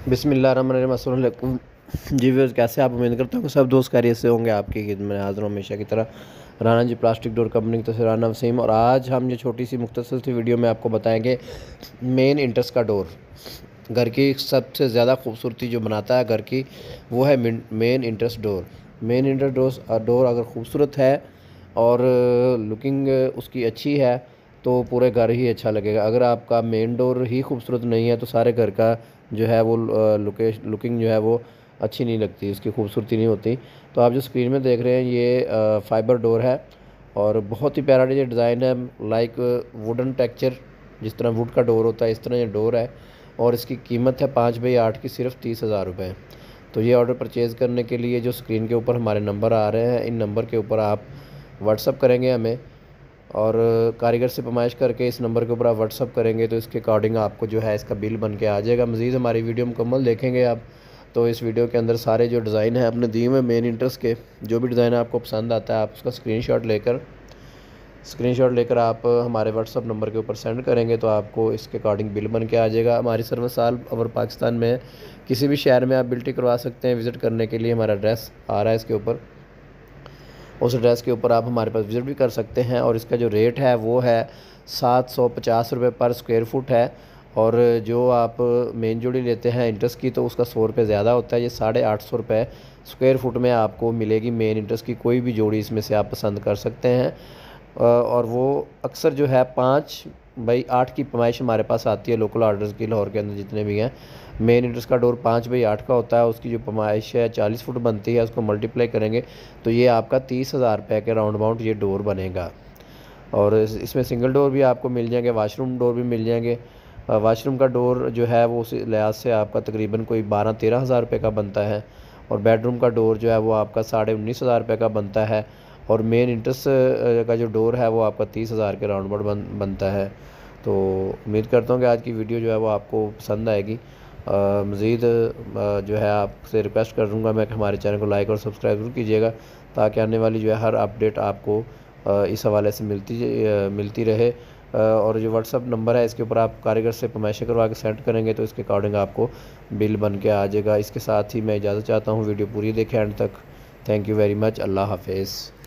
बिस्मिल्लाहिर्रहमानिर्रहीम। अस्सलाम वालेकुम जी व्यूअर्स, कैसे आप? उम्मीद करता हूँ कि सब दोस्त खैरियत से होंगे। आपकी खिदमत में हाज़िर हूँ हमेशा की तरह, राना जी प्लास्टिक डोर कंपनी की तरफ से राना वसीम। और आज हम ये छोटी सी मुख्तसर सी वीडियो में आपको बताएंगे मेन इंट्रेंस का डोर। घर की सबसे ज़्यादा खूबसूरती जो बनाता है घर की, वो है main entrance door. Main entrance door अगर खूबसूरत है और लुकिंग उसकी अच्छी है तो पूरे घर ही अच्छा लगेगा। अगर आपका मेन डोर ही खूबसूरत नहीं है तो सारे घर का जो है वो लुकिंग जो है वो अच्छी नहीं लगती, उसकी खूबसूरती नहीं होती। तो आप जो स्क्रीन में देख रहे हैं ये फाइबर डोर है और बहुत ही प्यारा ये डिज़ाइन है, लाइक वुडन टेक्चर। जिस तरह वुड का डोर होता है इस तरह ये डोर है और इसकी कीमत है 5x8 की सिर्फ 30,000 रुपये। तो ये ऑर्डर परचेज़ करने के लिए जो स्क्रीन के ऊपर हमारे नंबर आ रहे हैं, इन नंबर के ऊपर आप व्हाट्सअप करेंगे हमें और कारीगर से फरमाइश करके इस नंबर के ऊपर आप व्हाट्सअप करेंगे तो इसके अकॉर्डिंग आपको जो है इसका बिल बन के आ जाएगा। मज़ीद हमारी वीडियो मुकम्मल देखेंगे आप तो इस वीडियो के अंदर सारे जो डिज़ाइन है अपने दिए हुए मेन इंट्रेंस के, जो भी डिज़ाइन आपको पसंद आता है आप उसका स्क्रीनशॉट लेकर आप हमारे व्हाट्सअप नंबर के ऊपर सेंड करेंगे तो आपको इसके अकॉर्डिंग बिल बन के आ जाएगा। हमारी सर्विस ऑल ओवर पाकिस्तान में किसी भी शहर में आप बिल्टी करवा सकते हैं। विज़िट करने के लिए हमारा एड्रेस आ रहा है इसके ऊपर, उस एड्रेस के ऊपर आप हमारे पास विज़िट भी कर सकते हैं। और इसका जो रेट है वो है 750 रुपये पर स्क्वायर फुट है। और जो आप मेन जोड़ी लेते हैं इंट्रेंस की तो उसका 100 रुपये ज़्यादा होता है। ये 850 रुपये स्क्वायर फुट में आपको मिलेगी मेन इंट्रेंस की कोई भी जोड़ी इसमें से आप पसंद कर सकते हैं। और वो अक्सर जो है 5x8 की पैमाइश हमारे पास आती है लोकल ऑर्डर्स की, लाहौर के अंदर जितने भी हैं। मेन इंट्रेंस का डोर 5x8 का होता है, उसकी जो पैमाइश है 40 फुट बनती है, उसको मल्टीप्लाई करेंगे तो ये आपका 30,000 रुपये के राउंड अबाउट ये डोर बनेगा। और इसमें सिंगल डोर भी आपको मिल जाएंगे, वाशरूम डोर भी मिल जाएंगे। वाशरूम का डोर जो है वो उस लिहाज से आपका तकरीबन कोई 12-13 हज़ार रुपये का बनता है और बेडरूम का डोर जो है वो आपका 19,500 रुपये का बनता है। और मेन इंट्रेंस का जो डोर है वो आपका 30,000 के राउंड अबाउट बनता है। तो उम्मीद करता हूँ कि आज की वीडियो जो है वो आपको पसंद आएगी। मज़ीद जो है आपसे रिक्वेस्ट करूँगा मैं कि हमारे चैनल को लाइक और सब्सक्राइब ज़रूर कीजिएगा ताकि आने वाली जो है हर अपडेट आपको इस हवाले से मिलती रहे। और जो व्हाट्सअप नंबर है इसके ऊपर आप कारीगर से फरमाइशें करवा के सेंड करेंगे तो इसके अकॉर्डिंग आपको बिल बन के आ जाएगा। इसके साथ ही मैं इजाज़त चाहता हूँ, वीडियो पूरी देखें एंड तक। Thank you very much. अल्लाह हाफिज़।